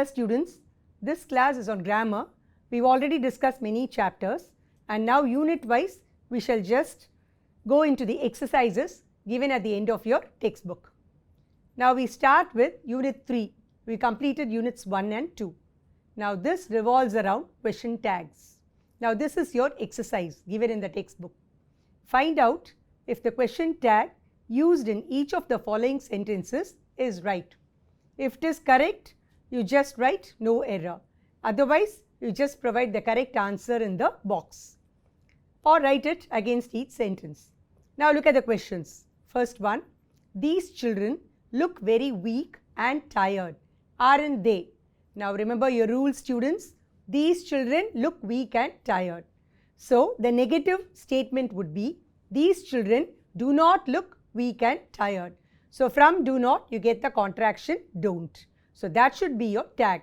Dear students, this class is on grammar. We've already discussed many chapters, and now unit wise we shall just go into the exercises given at the end of your textbook. Now we start with unit 3. We completed units 1 and 2. Now this revolves around question tags. Now this is your exercise given in the textbook. Find out if the question tag used in each of the following sentences is right. If it is correct, you just write no error. Otherwise, you just provide the correct answer in the box or write it against each sentence. Now look at the questions. First one, these children look very weak and tired, aren't they? Now remember your rule, students. These children look weak and tired. So the negative statement would be these children do not look weak and tired. So from do not you get the contraction don't. So that should be your tag.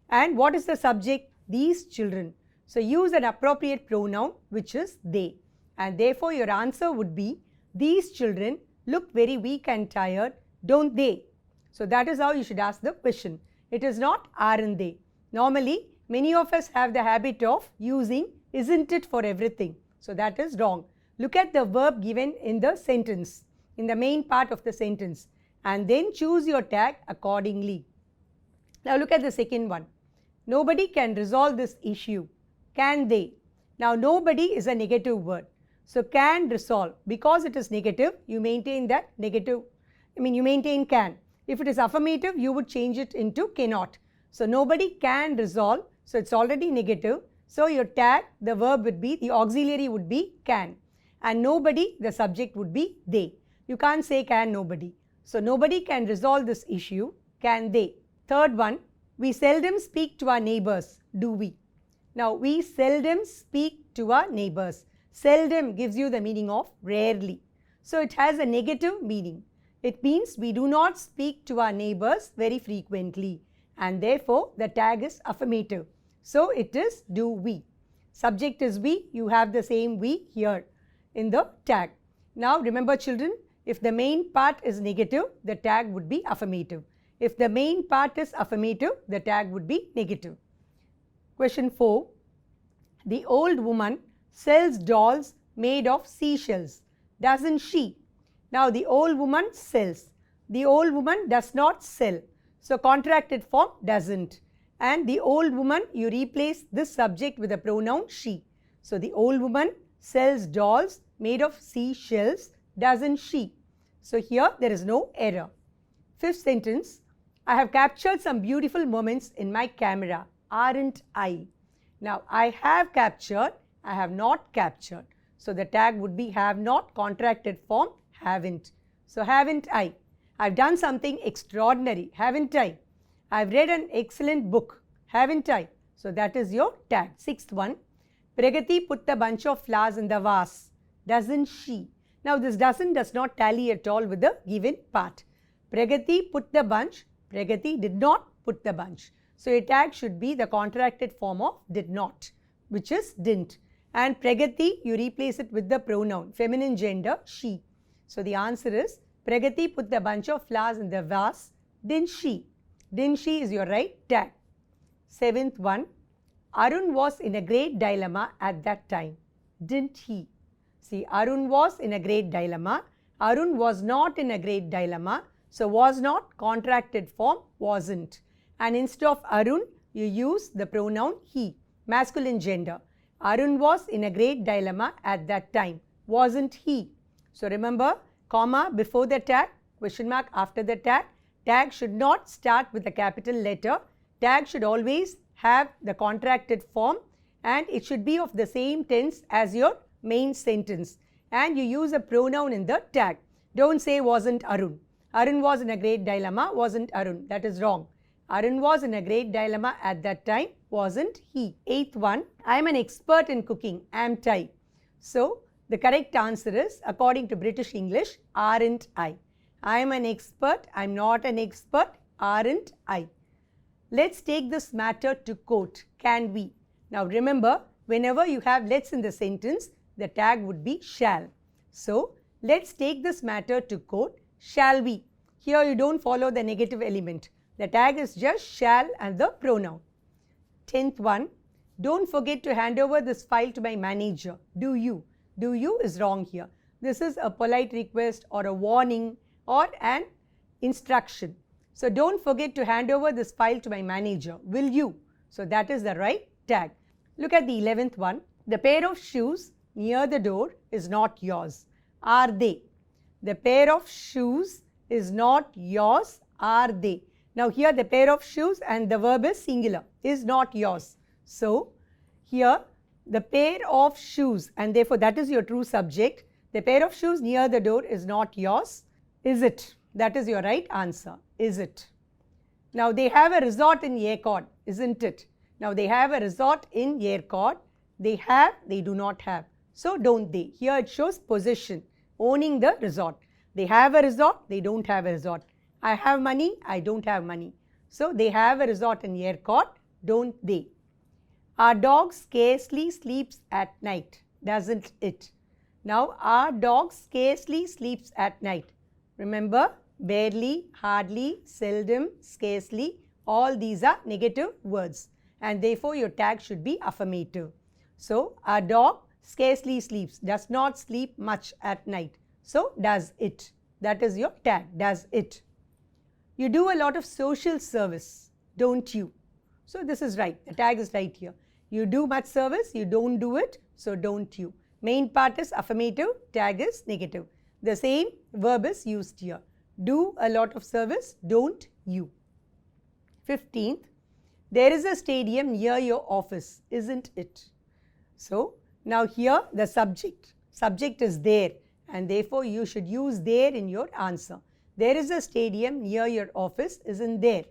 And what is the subject? These children. So use an appropriate pronoun which is they. And therefore your answer would be these children look very weak and tired, don't they? So that is how you should ask the question. It is not aren't they. Normally many of us have the habit of using isn't it for everything. So that is wrong. Look at the verb given in the sentence, in the main part of the sentence, and then choose your tag accordingly. Now look at the second one. Nobody can resolve this issue. Can they? Now nobody is a negative word. So can resolve. Because it is negative, you maintain that negative, you maintain can. If it is affirmative, you would change it into cannot. So nobody can resolve. So it's already negative. So your tag, the verb would be, the auxiliary would be can. And nobody, the subject would be they. You can't say can nobody. So nobody can resolve this issue. Can they? Third one, we seldom speak to our neighbors, do we? Now we seldom speak to our neighbors. Seldom gives you the meaning of rarely. So it has a negative meaning. It means we do not speak to our neighbors very frequently, and therefore the tag is affirmative. So it is do we. Subject is we, you have the same we here in the tag. Now remember children, if the main part is negative, the tag would be affirmative. If the main part is affirmative, the tag would be negative. Question 4. The old woman sells dolls made of seashells, doesn't she? Now the old woman sells. The old woman does not sell. So contracted form doesn't. And the old woman, you replace this subject with the pronoun she. So the old woman sells dolls made of seashells, doesn't she? So here there is no error. Fifth sentence, I have captured some beautiful moments in my camera, aren't I? Now I have captured, I have not captured. So the tag would be have not, contracted form haven't. So haven't I? I've done something extraordinary, haven't I? I've read an excellent book, haven't I? So that is your tag. Sixth one, Pragati put the bunch of flowers in the vase, doesn't she? Now this does not tally at all with the given part. Pragati put the bunch, Pragati did not put the bunch. So your tag should be the contracted form of did not, which is didn't. And Pragati, you replace it with the pronoun, feminine gender, she. So the answer is Pragati put the bunch of flowers in the vase, didn't she? Didn't she is your right tag. Seventh one, Arun was in a great dilemma at that time, didn't he? See, Arun was in a great dilemma. Arun was not in a great dilemma. So was not, contracted form wasn't. And instead of Arun, you use the pronoun he, masculine gender. Arun was in a great dilemma at that time, wasn't he? So remember, comma before the tag, question mark after the tag. Tag should not start with a capital letter. Tag should always have the contracted form and it should be of the same tense as your main sentence. And you use a pronoun in the tag. Don't say wasn't Arun. Arun was in a great dilemma, wasn't Arun. That is wrong. Arun was in a great dilemma at that time, wasn't he? Eighth one, I am an expert in cooking, am I? So the correct answer is, according to British English, aren't I? I am an expert, I am not an expert, aren't I? Let's take this matter to court, can we? Now remember, whenever you have let's in the sentence, the tag would be shall. So let's take this matter to court, shall we? Here you don't follow the negative element. The tag is just shall and the pronoun. 10th one, don't forget to hand over this file to my manager. Do you? Do you is wrong here. This is a polite request or a warning or an instruction. So don't forget to hand over this file to my manager. Will you? So that is the right tag. Look at the 11th one. The pair of shoes near the door is not yours. Are they? The pair of shoes is not yours. Are they? Now here the pair of shoes and the verb is singular, is not yours. So here the pair of shoes, and therefore that is your true subject. The pair of shoes near the door is not yours. Is it? That is your right answer. Is it? Now they have a resort in Yercaud, isn't it? Now they have a resort in Yercaud. They have, they do not have. So don't they. Here it shows possession, owning the resort. They have a resort, they don't have a resort. I have money, I don't have money. So they have a resort in Yercaud, don't they? Our dog scarcely sleeps at night, doesn't it? Now our dog scarcely sleeps at night. Remember, barely, hardly, seldom, scarcely, all these are negative words, and therefore your tag should be affirmative. So our dog scarcely sleeps, does not sleep much at night. So does it. That is your tag, does it. You do a lot of social service, don't you? So this is right, the tag is right here. You do much service, you don't do it, so don't you. Main part is affirmative, tag is negative. The same verb is used here. Do a lot of service, don't you. 15th, there is a stadium near your office, isn't it? So now here the subject is there, and therefore you should use there in your answer. There is a stadium near your office, isn't there?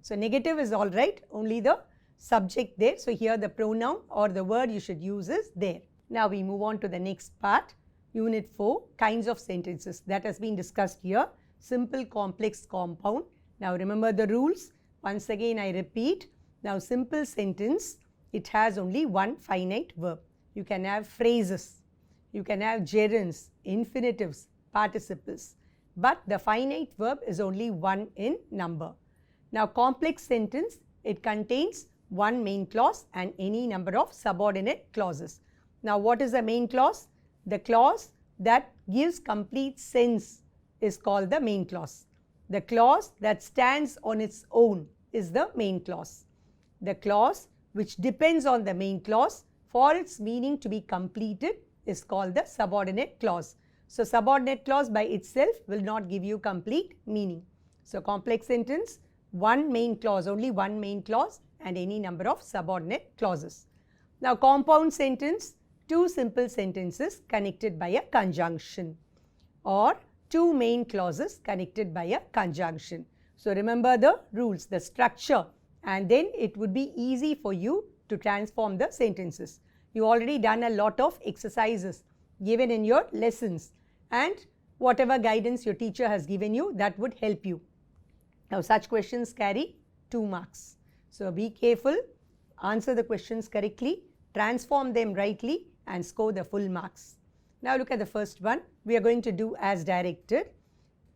So negative is all right, only the subject there. So here the pronoun or the word you should use is there. Now we move on to the next part, Unit 4, kinds of sentences. That has been discussed here. Simple, complex, compound. Now remember the rules. Once again I repeat. Now simple sentence, it has only one finite verb. You can have phrases, you can have gerunds, infinitives, participles. But the finite verb is only one in number. Now complex sentence, it contains one main clause and any number of subordinate clauses. Now what is the main clause? The clause that gives complete sense is called the main clause. The clause that stands on its own is the main clause. The clause which depends on the main clause for its meaning to be completed is called the subordinate clause. So subordinate clause by itself will not give you complete meaning. So complex sentence, one main clause, only one main clause and any number of subordinate clauses. Now compound sentence, two simple sentences connected by a conjunction, or two main clauses connected by a conjunction. So remember the rules, the structure, and then it would be easy for you to transform the sentences. You already done a lot of exercises given in your lessons, and whatever guidance your teacher has given you, that would help you. Now such questions carry 2 marks. So be careful, answer the questions correctly, transform them rightly and score the full marks. Now look at the first one. We are going to do as directed.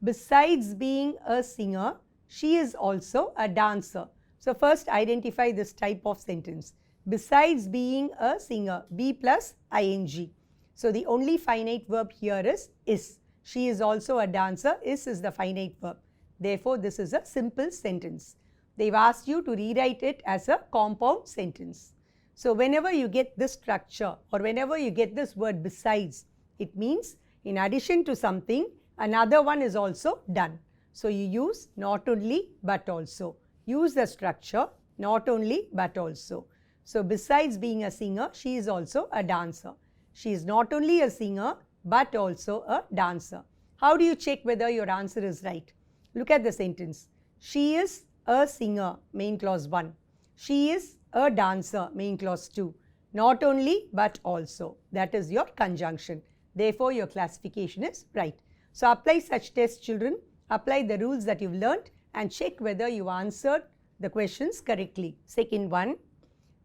Besides being a singer, she is also a dancer. So first identify this type of sentence. Besides being a singer, be plus ing. So the only finite verb here is. She is also a dancer. Is the finite verb. Therefore this is a simple sentence. They've asked you to rewrite it as a compound sentence. So whenever you get this structure or whenever you get this word besides, it means in addition to something, another one is also done. So you use not only but also. Use the structure not only but also. So besides being a singer, she is also a dancer. She is not only a singer but also a dancer. How do you check whether your answer is right? Look at the sentence. She is a singer, main clause 1. She is a dancer, main clause 2. Not only but also. That is your conjunction. Therefore your classification is right. So apply such tests, children. Apply the rules that you've learnt and check whether you answered the questions correctly. Second one,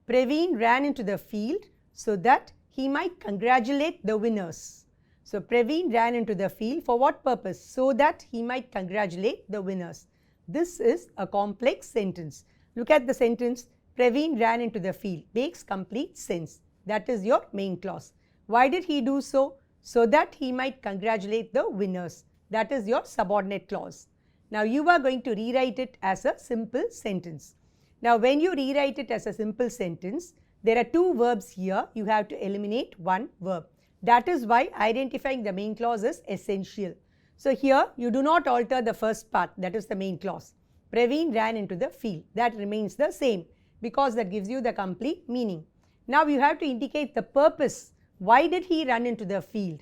Praveen ran into the field so that he might congratulate the winners. So Praveen ran into the field for what purpose? So that he might congratulate the winners. This is a complex sentence. Look at the sentence. Praveen ran into the field. Makes complete sense. That is your main clause. Why did he do so? So that he might congratulate the winners. That is your subordinate clause. Now you are going to rewrite it as a simple sentence. Now when you rewrite it as a simple sentence, there are two verbs here. You have to eliminate one verb. That is why identifying the main clause is essential. So here you do not alter the first part, that is the main clause. Praveen ran into the field. That remains the same because that gives you the complete meaning. Now you have to indicate the purpose. Why did he run into the field?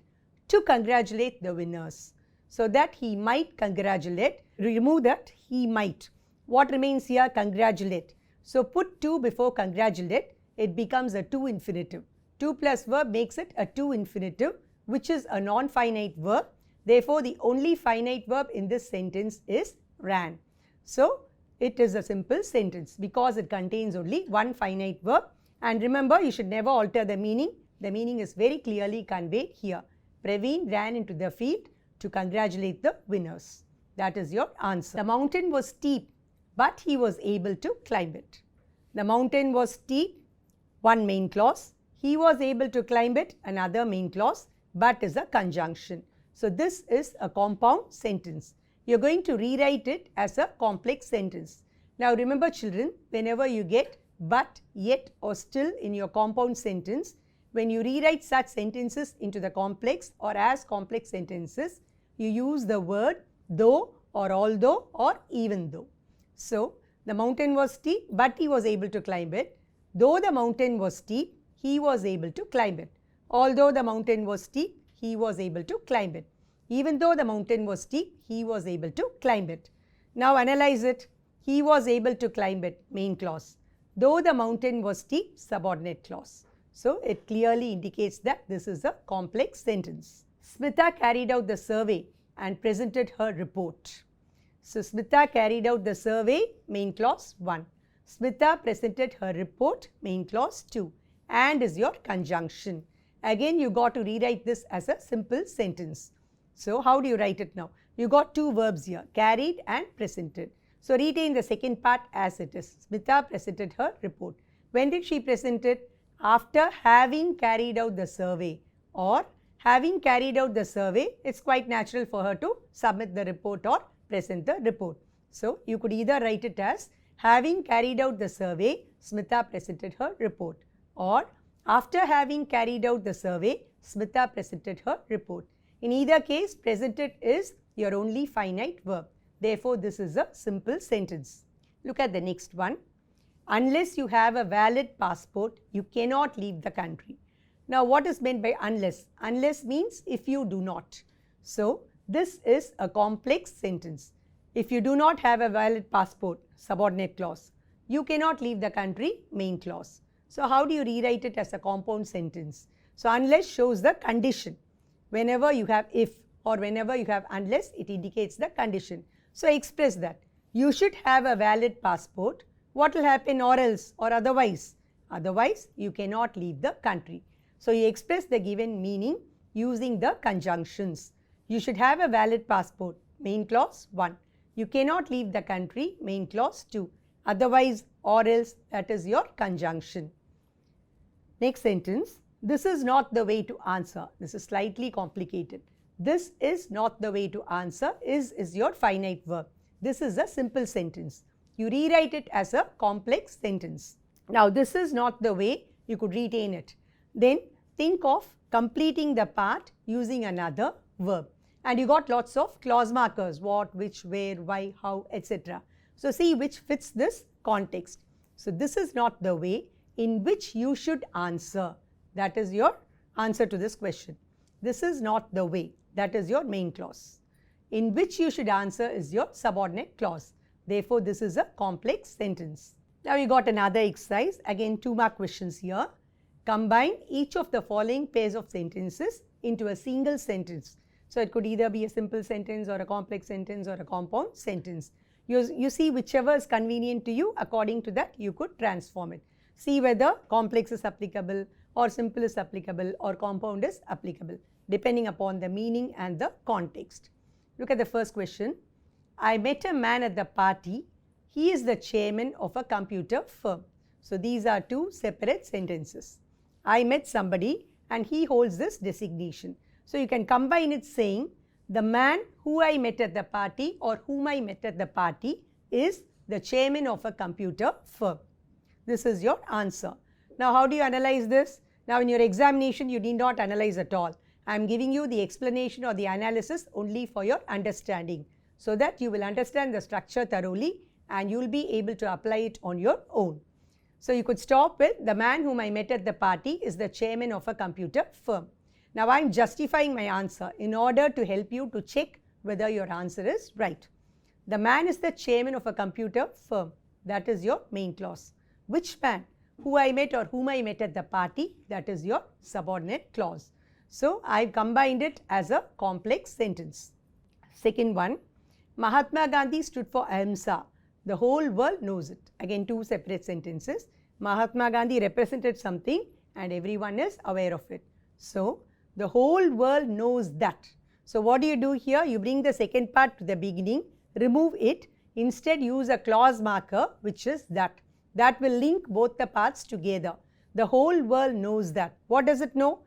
To congratulate the winners. So that he might congratulate. Remove that he might. What remains here? Congratulate. So put to before congratulate. It becomes a to infinitive. To plus verb makes it a to infinitive, which is a non-finite verb. Therefore, the only finite verb in this sentence is ran. So it is a simple sentence because it contains only one finite verb. And remember, you should never alter the meaning. The meaning is very clearly conveyed here. Praveen ran into the field to congratulate the winners. That is your answer. The mountain was steep, but he was able to climb it. The mountain was steep, one main clause. He was able to climb it, another main clause, but is a conjunction. So this is a compound sentence. You are going to rewrite it as a complex sentence. Now remember children, whenever you get but, yet or still in your compound sentence, when you rewrite such sentences into the complex or as complex sentences, you use the word though or although or even though. So the mountain was steep, but he was able to climb it. Though the mountain was steep, he was able to climb it. Although the mountain was steep, he was able to climb it. Even though the mountain was steep, he was able to climb it. Now analyze it. He was able to climb it, main clause. Though the mountain was steep, subordinate clause. So it clearly indicates that this is a complex sentence. Smita carried out the survey and presented her report. So Smita carried out the survey, main clause 1. Smita presented her report, main clause 2. And is your conjunction. Again, you got to rewrite this as a simple sentence. So how do you write it now? You got two verbs here, carried and presented. So retain the second part as it is. Smita presented her report. When did she present it? After having carried out the survey, or having carried out the survey, it's quite natural for her to submit the report or present the report. So you could either write it as having carried out the survey, Smita presented her report, or after having carried out the survey, Smita presented her report. In either case, presented is your only finite verb. Therefore, this is a simple sentence. Look at the next one. Unless you have a valid passport, you cannot leave the country. Now, what is meant by unless? Unless means if you do not. So, this is a complex sentence. If you do not have a valid passport, subordinate clause. You cannot leave the country, main clause. So, how do you rewrite it as a compound sentence? So, unless shows the condition. Whenever you have if or whenever you have unless, it indicates the condition. So, express that. You should have a valid passport. What will happen or else or otherwise? Otherwise, you cannot leave the country. So, you express the given meaning using the conjunctions. You should have a valid passport, main clause 1. You cannot leave the country, main clause 2. Otherwise or else, that is your conjunction. Next sentence. This is not the way to answer. This is slightly complicated. This is not the way to answer. Is your finite verb. This is a simple sentence. You rewrite it as a complex sentence. Now, this is not the way. You could retain it. Then think of completing the part using another verb. And you got lots of clause markers. What, which, where, why, how, etc. So, see which fits this context. So, this is not the way in which you should answer. That is your answer to this question. This is not the way. That is your main clause. In which you should answer is your subordinate clause. Therefore, this is a complex sentence. Now, you got another exercise. Again, 2 mark questions here. Combine each of the following pairs of sentences into a single sentence. So, it could either be a simple sentence or a complex sentence or a compound sentence. You see whichever is convenient to you, according to that you could transform it. See whether complex is applicable or simple is applicable or compound is applicable, depending upon the meaning and the context. Look at the first question. I met a man at the party. He is the chairman of a computer firm. So these are two separate sentences. I met somebody and he holds this designation. So you can combine it saying the man who I met at the party or whom I met at the party is the chairman of a computer firm. This is your answer. Now how do you analyze this? Now in your examination you need not analyze at all. I am giving you the explanation or the analysis only for your understanding, so that you will understand the structure thoroughly and you will be able to apply it on your own. So you could stop with the man whom I met at the party is the chairman of a computer firm. Now I am justifying my answer in order to help you to check whether your answer is right. The man is the chairman of a computer firm. That is your main clause. Which man? Who I met or whom I met at the party, that is your subordinate clause. So I have combined it as a complex sentence. Second one, Mahatma Gandhi stood for Ahimsa. The whole world knows it. Again, two separate sentences. Mahatma Gandhi represented something and everyone is aware of it. So the whole world knows that. So what do you do here? You bring the second part to the beginning, remove it, instead use a clause marker which is that. That will link both the parts together. The whole world knows that. What does it know?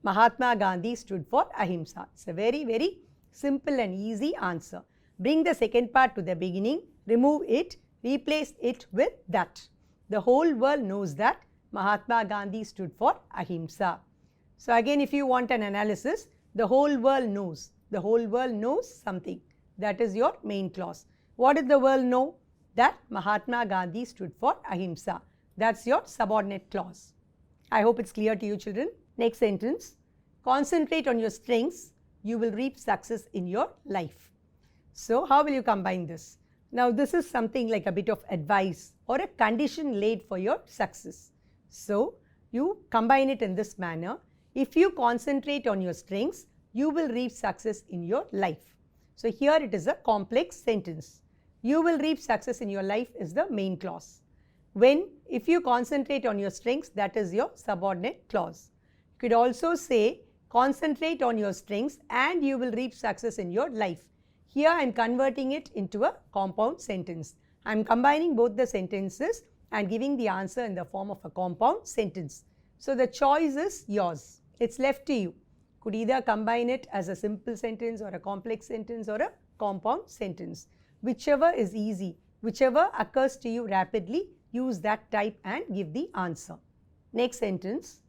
Mahatma Gandhi stood for Ahimsa. It's a very, very simple and easy answer. Bring the second part to the beginning, remove it, replace it with that. The whole world knows that Mahatma Gandhi stood for Ahimsa. So again, if you want an analysis, the whole world knows. The whole world knows something. That is your main clause. What did the world know? That Mahatma Gandhi stood for Ahimsa. That's your subordinate clause. I hope it's clear to you, children. Next sentence. Concentrate on your strengths. You will reap success in your life. So how will you combine this? Now this is something like a bit of advice or a condition laid for your success. So you combine it in this manner. If you concentrate on your strengths, you will reap success in your life. So here it is a complex sentence. You will reap success in your life is the main clause. If you concentrate on your strengths, that is your subordinate clause. You could also say concentrate on your strengths and you will reap success in your life. Here I am converting it into a compound sentence. I am combining both the sentences and giving the answer in the form of a compound sentence. So the choice is yours. It's left to you. Could either combine it as a simple sentence or a complex sentence or a compound sentence. Whichever is easy, whichever occurs to you rapidly, use that type and give the answer. Next sentence.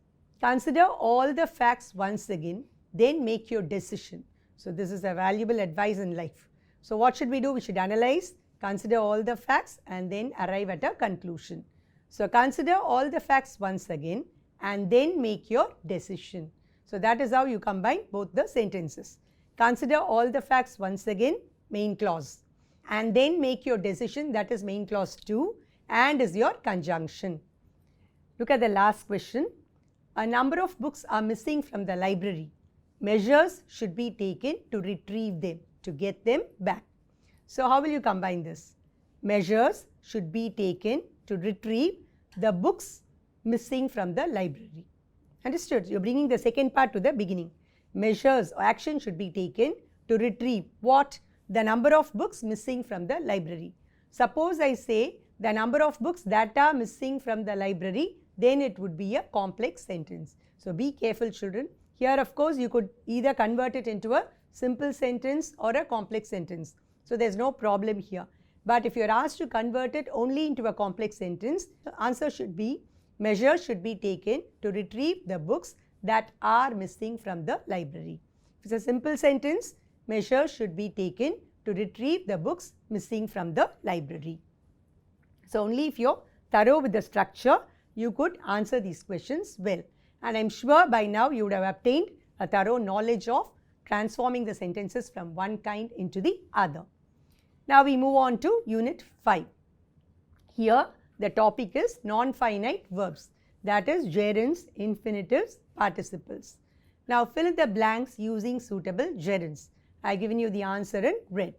Consider all the facts once again, then make your decision. So this is a valuable advice in life. So what should we do? We should analyze, consider all the facts and then arrive at a conclusion. So consider all the facts once again and then make your decision. So that is how you combine both the sentences. Consider all the facts once again, main clause. And then make your decision, that is main clause 2 and is your conjunction. Look at the last question. A number of books are missing from the library. Measures should be taken to retrieve them, to get them back. So how will you combine this? Measures should be taken to retrieve the books missing from the library. Understood? You're bringing the second part to the beginning. Measures or action should be taken to retrieve what? The number of books missing from the library. Suppose I say the number of books that are missing from the library, then it would be a complex sentence. So be careful, children. Here of course you could either convert it into a simple sentence or a complex sentence. So there's no problem here. But if you're asked to convert it only into a complex sentence, the answer should be measures should be taken to retrieve the books that are missing from the library. If it's a simple sentence, measures should be taken to retrieve the books missing from the library. So only if you're thorough with the structure, you could answer these questions well. And I'm sure by now you would have obtained a thorough knowledge of transforming the sentences from one kind into the other. Now we move on to Unit 5. Here the topic is non-finite verbs, that is gerunds, infinitives, participles. Now fill in the blanks using suitable gerunds. I have given you the answer in red.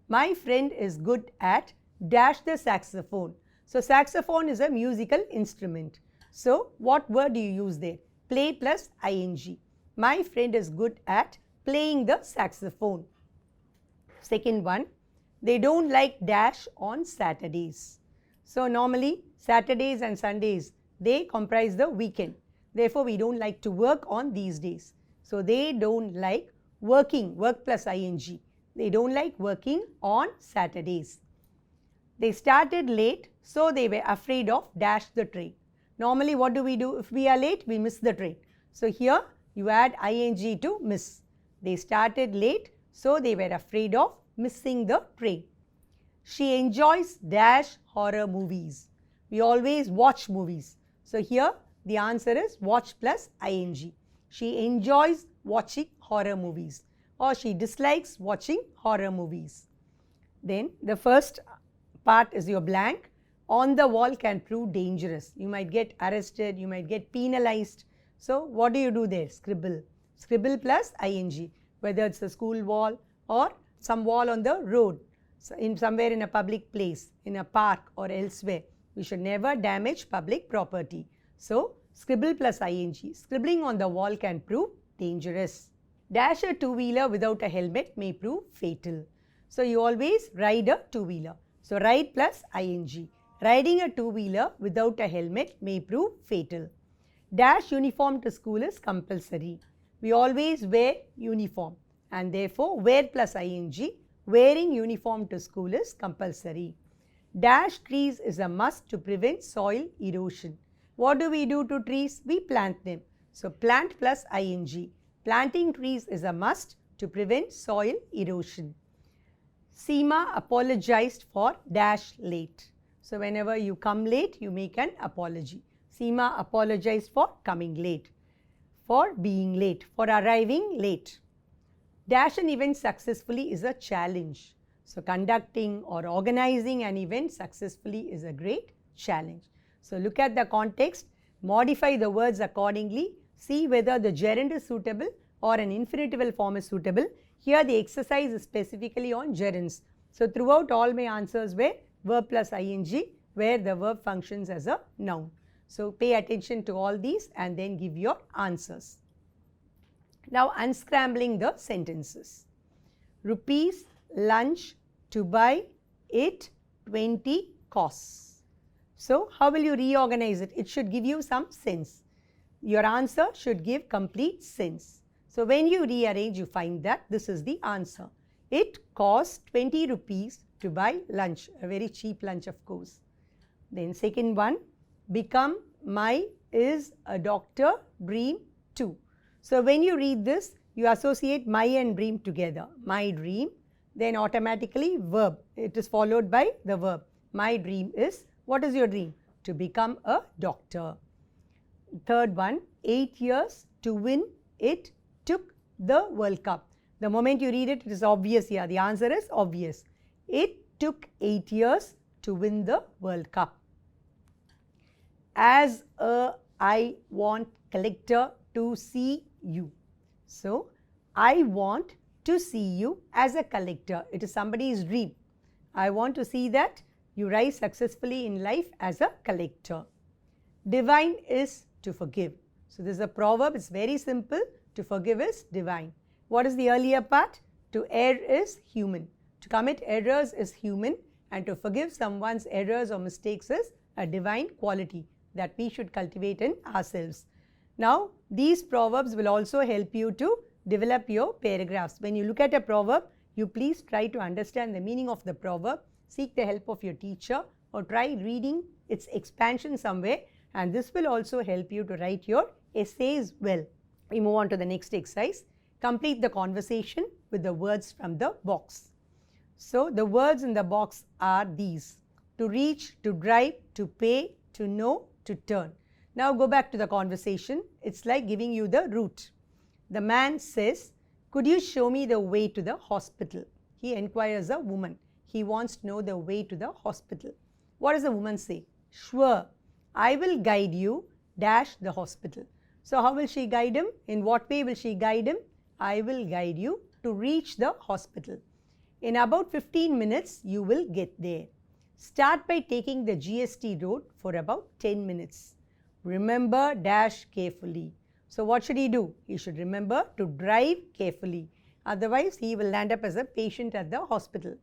My friend is good at dash the saxophone. So saxophone is a musical instrument. So what word do you use there? Play plus ing. My friend is good at playing the saxophone. Second one, They don't like dash on Saturdays. So normally Saturdays and Sundays, they comprise the weekend. Therefore, we don't like to work on these days. So they don't like working, work plus ing. They don't like working on Saturdays. They started late, so they were afraid of dash the train. Normally what do? If we are late, we miss the train. So here you add ing to miss. They started late, so they were afraid of missing the train. She enjoys dash horror movies. We always watch movies. So here the answer is watch plus ing. She enjoys watching horror movies, or she dislikes watching horror movies. Then the first part is your blank. On the wall can prove dangerous. You might get arrested, you might get penalized. So what do you do there? Scribble. Scribble plus ing, whether it's the school wall or some wall on the road, somewhere in a public place, in a park or elsewhere. We should never damage public property. So scribble plus ing. Scribbling on the wall can prove dangerous. Dash a two-wheeler without a helmet may prove fatal. So you always ride a two-wheeler. So ride plus ing. Riding a two-wheeler without a helmet may prove fatal. Dash uniform to school is compulsory. We always wear uniform, and therefore wear plus ing. Wearing uniform to school is compulsory. Dash trees is a must to prevent soil erosion. What do we do to trees? We plant them. So plant plus ing. Planting trees is a must to prevent soil erosion. Seema apologized for dash late. So whenever you come late, you make an apology. Seema apologized for coming late, for being late, for arriving late. Dash an event successfully is a challenge. So conducting or organizing an event successfully is a great challenge. So look at the context, modify the words accordingly, see whether the gerund is suitable or an infinitival form is suitable. Here the exercise is specifically on gerunds. So throughout all my answers were verb plus ing, where the verb functions as a noun. So pay attention to all these and then give your answers. Now unscrambling the sentences. Rupees lunch to buy it 20 costs. So how will you reorganize it? It should give you some sense. Your answer should give complete sense. So when you rearrange, you find that this is the answer. It costs 20 rupees to buy lunch, a very cheap lunch of course. Then second one, become my is a doctor dream too. So when you read this, you associate my and dream together. My dream, then automatically verb. It is followed by the verb. My dream is, what is your dream? To become a doctor. Third one, 8 years to win it took the World Cup. The moment you read it, it is obvious here. The answer is obvious. It took 8 years to win the World Cup. As a I want collector to see you. So, I want to see you as a collector. It is somebody's dream. I want to see that you rise successfully in life as a collector. Divine is to forgive. So, this is a proverb. It's very simple. To forgive is divine. What is the earlier part? To err is human. To commit errors is human, and to forgive someone's errors or mistakes is a divine quality that we should cultivate in ourselves. Now, these proverbs will also help you to develop your paragraphs. When you look at a proverb, you please try to understand the meaning of the proverb, seek the help of your teacher, or try reading its expansion somewhere, and this will also help you to write your essays well. We move on to the next exercise. Complete the conversation with the words from the box. So, the words in the box are these: to reach, to drive, to pay, to know, to turn. Now go back to the conversation. It's like giving you the route. The man says, could you show me the way to the hospital? He inquires a woman. He wants to know the way to the hospital. What does the woman say? Sure, I will guide you dash the hospital. So how will she guide him? In what way will she guide him? I will guide you to reach the hospital. In about 15 minutes, you will get there. Start by taking the GST road for about 10 minutes. Remember dash carefully. So what should he do? He should remember to drive carefully. Otherwise, he will land up as a patient at the hospital.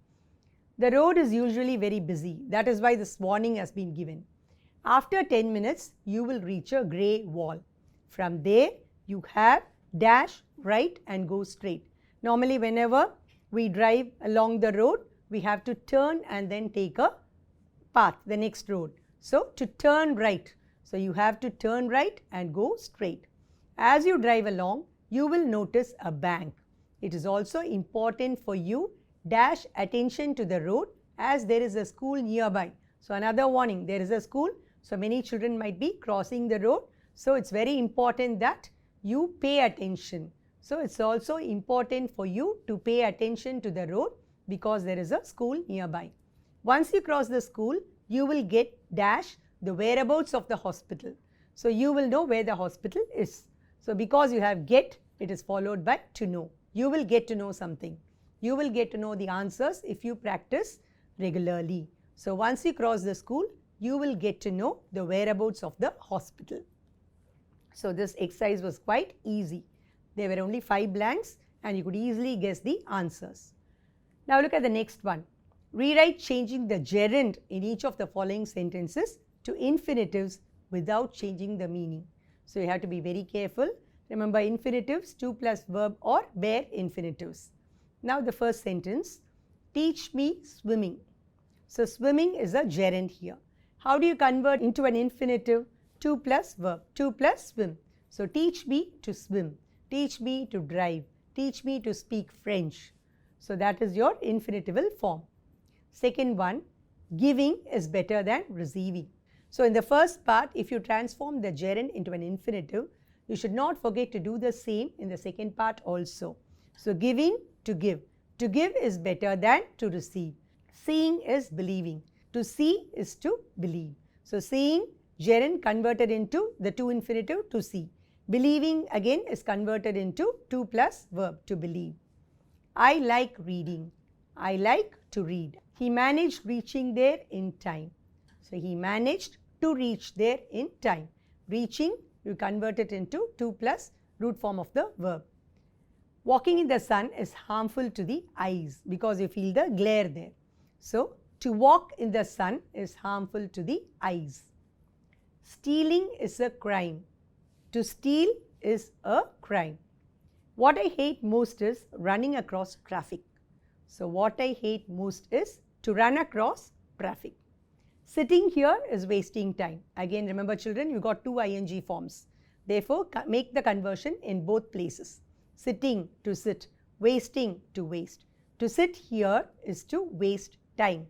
The road is usually very busy. That is why this warning has been given. After 10 minutes, you will reach a grey wall. From there, you have dash right and go straight. Normally, whenever we drive along the road, we have to turn and then take a path, the next road. So, to turn right. So, you have to turn right and go straight. As you drive along, you will notice a bank. It is also important for you dash attention to the road as there is a school nearby. So, another warning, there is a school. So, many children might be crossing the road. So, it's very important that you pay attention. So, it's also important for you to pay attention to the road because there is a school nearby. Once you cross the school, you will get dash the whereabouts of the hospital. So, you will know where the hospital is. So, because you have get, it is followed by to know. You will get to know something. You will get to know the answers if you practice regularly. So, once you cross the school, you will get to know the whereabouts of the hospital. So, this exercise was quite easy. There were only 5 blanks and you could easily guess the answers. Now, look at the next one. Rewrite changing the gerund in each of the following sentences to infinitives without changing the meaning. So, you have to be very careful. Remember, infinitives, to plus verb or bare infinitives. Now, the first sentence, teach me swimming. So, swimming is a gerund here. How do you convert into an infinitive? To plus verb, to plus swim. So, teach me to swim, teach me to drive, teach me to speak French. So, that is your infinitival form. Second one, giving is better than receiving. So, in the first part, if you transform the gerund into an infinitive, you should not forget to do the same in the second part also. So, giving to give. To give is better than to receive. Seeing is believing. To see is to believe. So, seeing gerund converted into the to infinitive to see. Believing again is converted into to plus verb to believe. I like reading. I like to read. He managed reaching there in time. So, he managed to reach there in time. Reaching, you convert it into to plus root form of the verb. Walking in the sun is harmful to the eyes because you feel the glare there. So, to walk in the sun is harmful to the eyes. Stealing is a crime. To steal is a crime. What I hate most is running across traffic. So, what I hate most is to run across traffic. Sitting here is wasting time. Again, remember children, you got 2 ing forms. Therefore, make the conversion in both places. Sitting to sit, wasting to waste. To sit here is to waste time.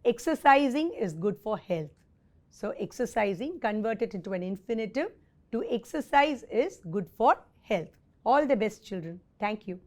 Exercising is good for health. So, exercising, convert it into an infinitive. To exercise is good for health. All the best children. Thank you.